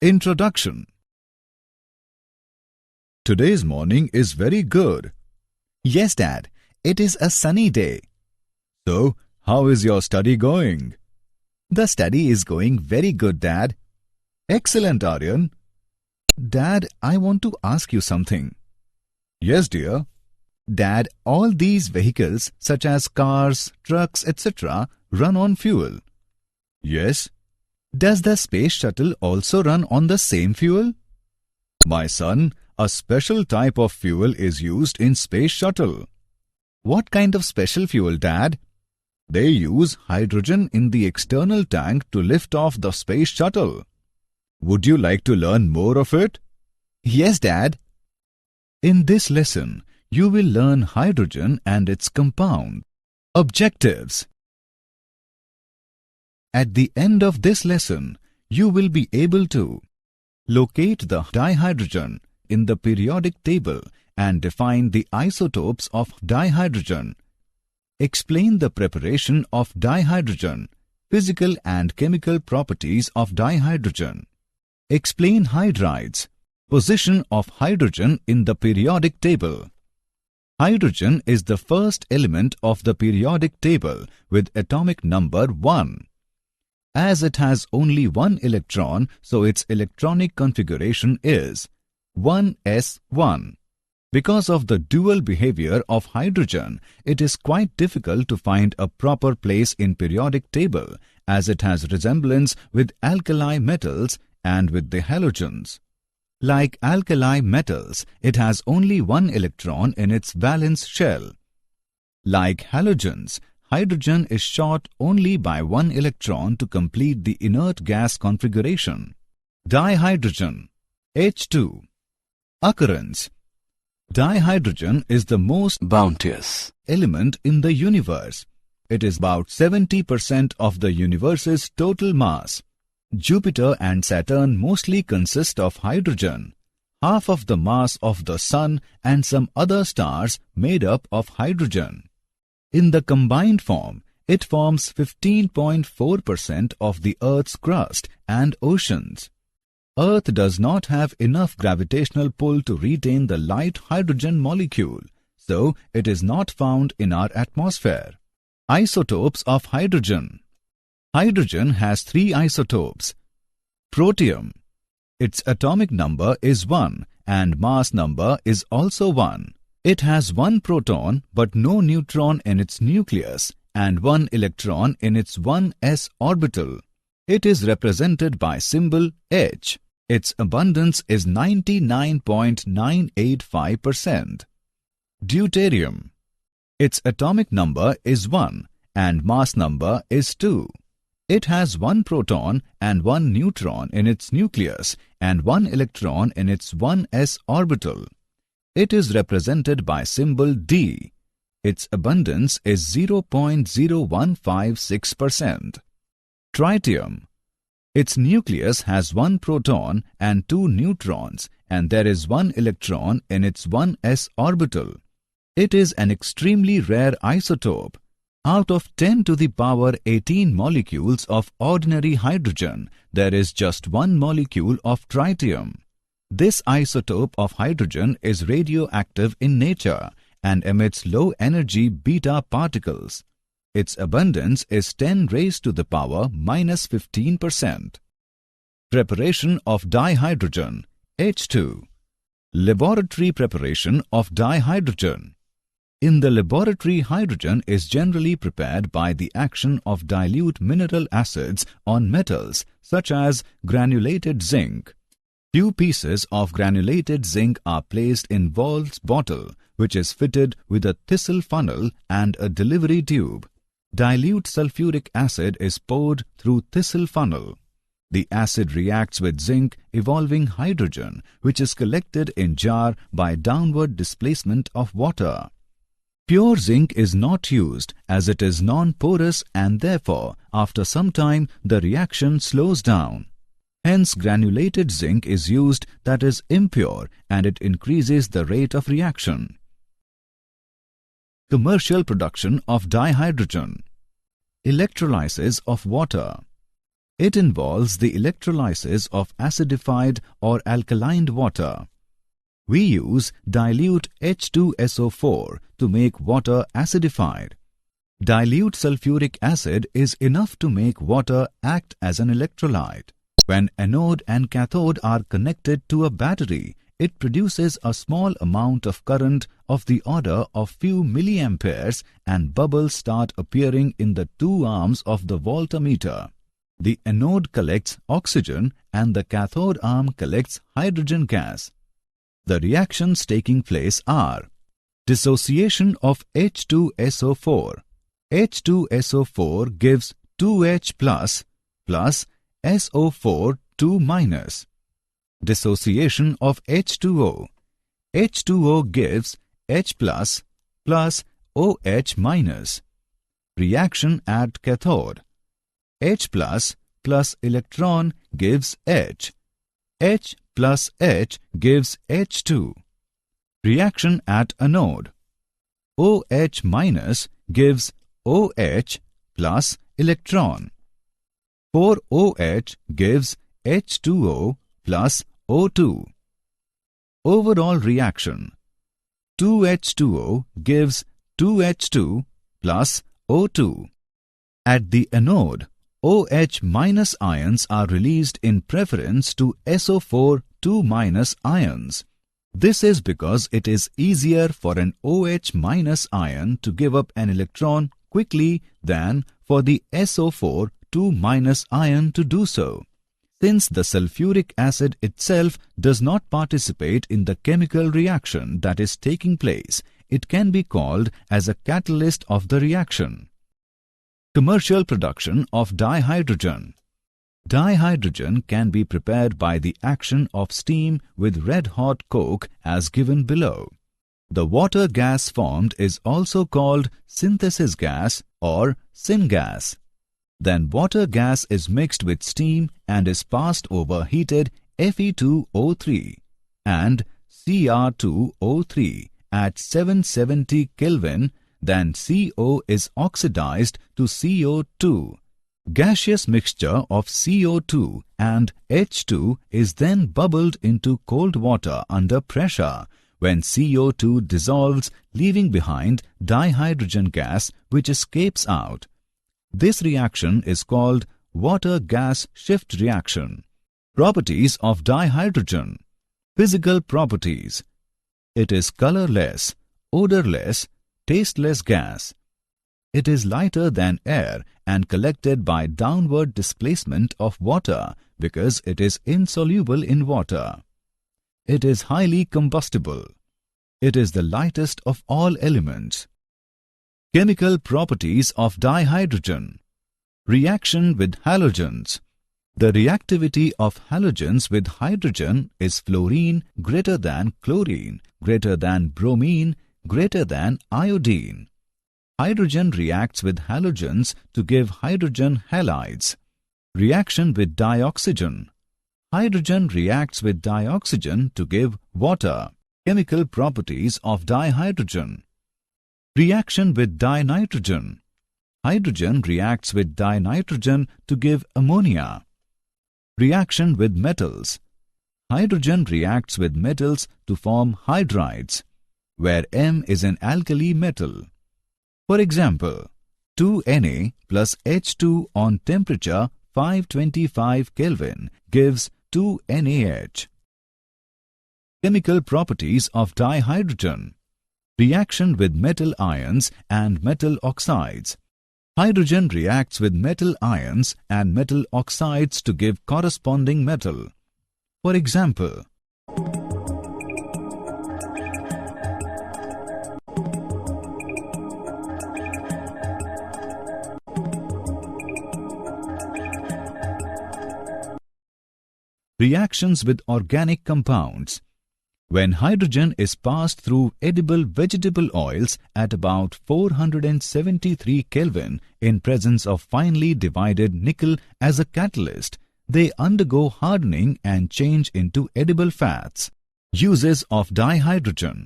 Introduction. Today's morning is very good. Yes, Dad. It is a sunny day. So, how is your study going? The study is going very good, Dad. Excellent, Aryan. Dad, I want to ask you something. Yes, dear. Dad, all these vehicles such as cars, trucks, etc. run on fuel. Yes. Does the space shuttle also run on the same fuel? My son, a special type of fuel is used in space shuttle. What kind of special fuel, Dad? They use hydrogen in the external tank to lift off the space shuttle. Would you like to learn more of it? Yes, Dad. In this lesson, you will learn hydrogen and its compound. Objectives. At the end of this lesson, you will be able to locate the dihydrogen in the periodic table and define the isotopes of dihydrogen. Explain the preparation of dihydrogen, physical and chemical properties of dihydrogen. Explain hydrides, position of hydrogen in the periodic table. Hydrogen is the first element of the periodic table with atomic number 1. As it has only one electron, so its electronic configuration is 1s1. Because of the dual behavior of hydrogen, it is quite difficult to find a proper place in periodic table as it has resemblance with alkali metals and with the halogens. Like alkali metals, it has only one electron in its valence shell. Like halogens, hydrogen is short only by one electron to complete the inert gas configuration. Dihydrogen, H2. Occurrence. Dihydrogen is the most bounteous element in the universe. It is about 70% of the universe's total mass. Jupiter and Saturn mostly consist of hydrogen. Half of the mass of the Sun and some other stars made up of hydrogen. In the combined form, it forms 15.4% of the Earth's crust and oceans. Earth does not have enough gravitational pull to retain the light hydrogen molecule, so it is not found in our atmosphere. Isotopes of hydrogen. Hydrogen has 3 isotopes. Protium. Its atomic number is 1 and mass number is also 1. It has 1 proton but no neutron in its nucleus and 1 electron in its 1s orbital. It is represented by symbol H. Its abundance is 99.985%. Deuterium. Its atomic number is 1 and mass number is 2. It has 1 proton and 1 neutron in its nucleus and 1 electron in its 1s orbital. It is represented by symbol D. Its abundance is 0.0156%. Tritium. Its nucleus has 1 proton and 2 neutrons and there is 1 electron in its 1s orbital. It is an extremely rare isotope. Out of 10 to the power 18 molecules of ordinary hydrogen, there is just 1 molecule of tritium. This isotope of hydrogen is radioactive in nature and emits low-energy beta particles. Its abundance is 10 raised to the power minus 15%. Preparation of dihydrogen, H2. Laboratory preparation of dihydrogen. In the laboratory, hydrogen is generally prepared by the action of dilute mineral acids on metals such as granulated zinc. Few pieces of granulated zinc are placed in Wald's bottle, which is fitted with a thistle funnel and a delivery tube. Dilute sulfuric acid is poured through thistle funnel. The acid reacts with zinc, evolving hydrogen, which is collected in jar by downward displacement of water. Pure zinc is not used as it is non-porous and therefore, after some time, the reaction slows down. Hence, granulated zinc is used that is impure and it increases the rate of reaction. Commercial production of dihydrogen. Electrolysis of water. It involves the electrolysis of acidified or alkaline water. We use dilute H2SO4 to make water acidified. Dilute sulfuric acid is enough to make water act as an electrolyte. When anode and cathode are connected to a battery, it produces a small amount of current of the order of few milliamperes and bubbles start appearing in the two arms of the voltmeter. The anode collects oxygen and the cathode arm collects hydrogen gas. The reactions taking place are dissociation of H2SO4. H2SO4 gives 2H plus SO4 2 minus. Dissociation of H2O. H2O gives H plus OH minus. Reaction at cathode. H plus electron gives H. H plus H gives H2. Reaction at anode. OH minus gives OH plus electron. 4OH gives H2O plus O2. Overall reaction. 2H2O gives 2H2 plus O2. At the anode, OH minus ions are released in preference to SO4 2 minus ions. This is because it is easier for an OH minus ion to give up an electron quickly than for the SO4 2 minus ion to do so. Since the sulfuric acid itself does not participate in the chemical reaction that is taking place, it can be called as a catalyst of the reaction. Commercial production of dihydrogen. Dihydrogen can be prepared by the action of steam with red-hot coke as given below. The water gas formed is also called synthesis gas or syngas. Then water gas is mixed with steam and is passed over heated Fe2O3 and Cr2O3 at 770 Kelvin. Then CO is oxidized to CO2. Gaseous mixture of CO2 and H2 is then bubbled into cold water under pressure when CO2 dissolves, leaving behind dihydrogen gas which escapes out. This reaction is called water-gas shift reaction. Properties of dihydrogen. Physical properties. It is colorless, odorless, tasteless gas. It is lighter than air and collected by downward displacement of water because it is insoluble in water. It is highly combustible. It is the lightest of all elements. Chemical properties of dihydrogen. Reaction with halogens. The reactivity of halogens with hydrogen is fluorine greater than chlorine, greater than bromine, greater than iodine. Hydrogen reacts with halogens to give hydrogen halides. Reaction with dioxygen. Hydrogen reacts with dioxygen to give water. Chemical properties of dihydrogen. Reaction with dinitrogen. Hydrogen reacts with dinitrogen to give ammonia. Reaction with metals. Hydrogen reacts with metals to form hydrides, where M is an alkali metal. For example, 2Na plus H2 on temperature 525 Kelvin gives 2NaH. Chemical properties of dihydrogen. Reaction with metal ions and metal oxides. Hydrogen reacts with metal ions and metal oxides to give corresponding metal. For example, reactions with organic compounds. When hydrogen is passed through edible vegetable oils at about 473 Kelvin in presence of finely divided nickel as a catalyst, they undergo hardening and change into edible fats. Uses of dihydrogen.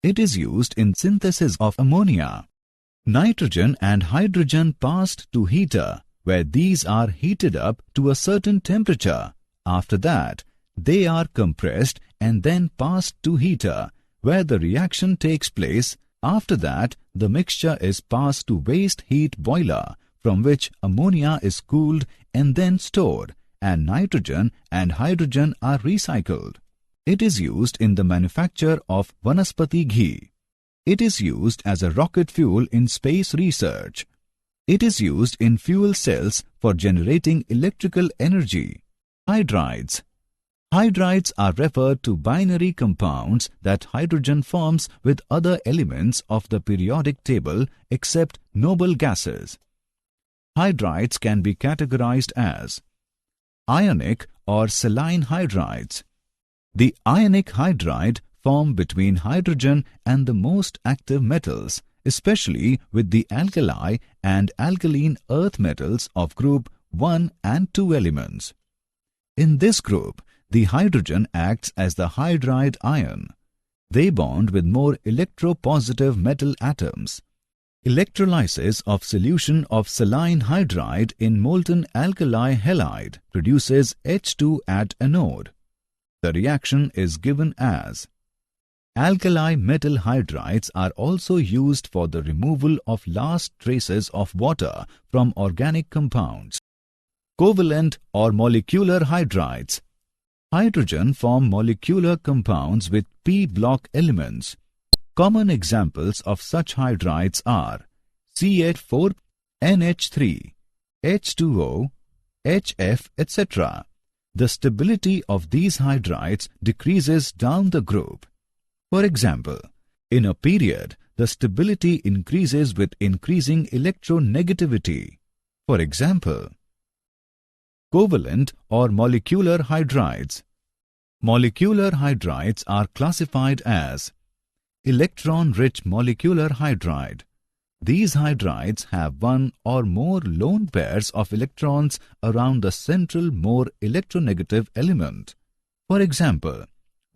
It is used in synthesis of ammonia. Nitrogen and hydrogen passed to heater where these are heated up to a certain temperature. After that, they are compressed and then passed to heater, where the reaction takes place. After that, the mixture is passed to waste heat boiler, from which ammonia is cooled and then stored, and nitrogen and hydrogen are recycled. It is used in the manufacture of Vanaspati ghee. It is used as a rocket fuel in space research. It is used in fuel cells for generating electrical energy. Hydrides. Hydrides are referred to binary compounds that hydrogen forms with other elements of the periodic table except noble gases. Hydrides can be categorized as ionic or saline hydrides. The ionic hydride form between hydrogen and the most active metals, especially with the alkali and alkaline earth metals of group 1 and 2 elements. In this group, the hydrogen acts as the hydride ion. They bond with more electropositive metal atoms. Electrolysis of solution of saline hydride in molten alkali halide produces H2 at anode. The reaction is given as alkali metal hydrides are also used for the removal of last traces of water from organic compounds. Covalent or molecular hydrides. Hydrogen form molecular compounds with p-block elements. Common examples of such hydrides are CH4, NH3, H2O, HF, etc. The stability of these hydrides decreases down the group. For example, in a period, the stability increases with increasing electronegativity. For example, covalent or molecular hydrides. Molecular hydrides are classified as electron-rich molecular hydride. These hydrides have one or more lone pairs of electrons around the central more electronegative element. For example,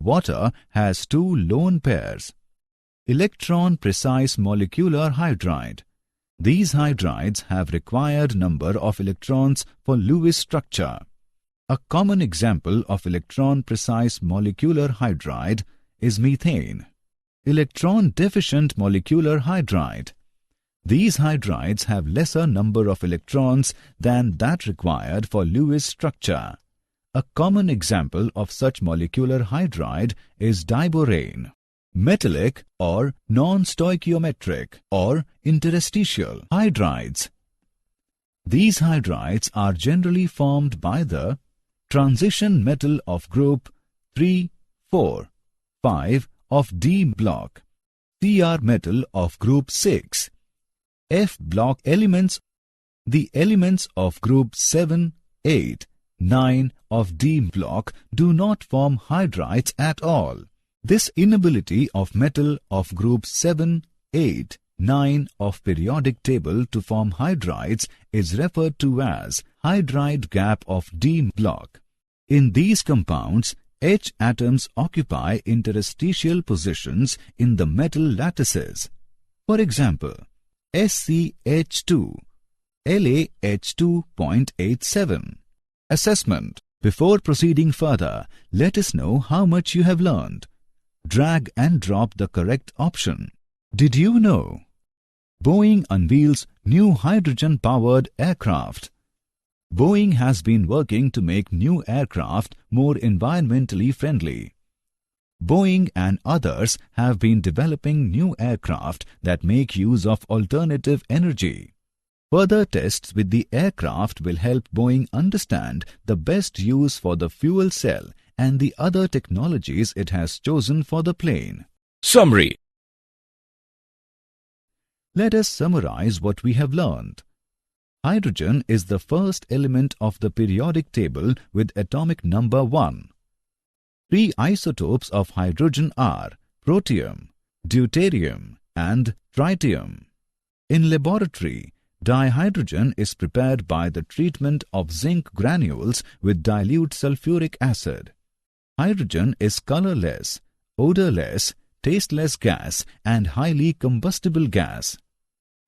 water has 2 lone pairs. Electron-precise molecular hydride. These hydrides have required number of electrons for Lewis structure. A common example of electron-precise molecular hydride is methane. Electron-deficient molecular hydride. These hydrides have lesser number of electrons than that required for Lewis structure. A common example of such molecular hydride is diborane. Metallic or non-stoichiometric or interstitial hydrides. These hydrides are generally formed by the transition metal of group 3, 4, 5 of D block, Cr metal of group 6, F block elements. The elements of group 7, 8, 9 of D block do not form hydrides at all. This inability of metal of group 7, 8, 9 of periodic table to form hydrides is referred to as hydride gap of D block. In these compounds, H atoms occupy interstitial positions in the metal lattices. For example, SCH2, LaH2.87. Assessment. Before proceeding further, let us know how much you have learned. Drag and drop the correct option. Did you know? Boeing unveils new hydrogen-powered aircraft. Boeing has been working to make new aircraft more environmentally friendly. Boeing and others have been developing new aircraft that make use of alternative energy. Further tests with the aircraft will help Boeing understand the best use for the fuel cell and the other technologies it has chosen for the plane. Summary. Let us summarize what we have learned. Hydrogen is the first element of the periodic table with atomic number 1. 3 isotopes of hydrogen are protium, deuterium, and tritium. In laboratory, dihydrogen is prepared by the treatment of zinc granules with dilute sulfuric acid. Hydrogen is colorless, odorless, tasteless gas and highly combustible gas.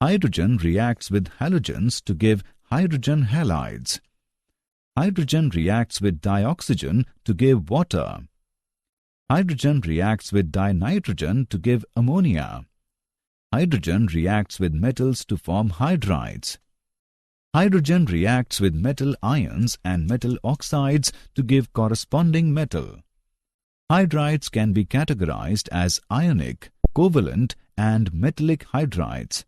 Hydrogen reacts with halogens to give hydrogen halides. Hydrogen reacts with dioxygen to give water. Hydrogen reacts with dinitrogen to give ammonia. Hydrogen reacts with metals to form hydrides. Hydrogen reacts with metal ions and metal oxides to give corresponding metal. Hydrides can be categorized as ionic, covalent and metallic hydrides.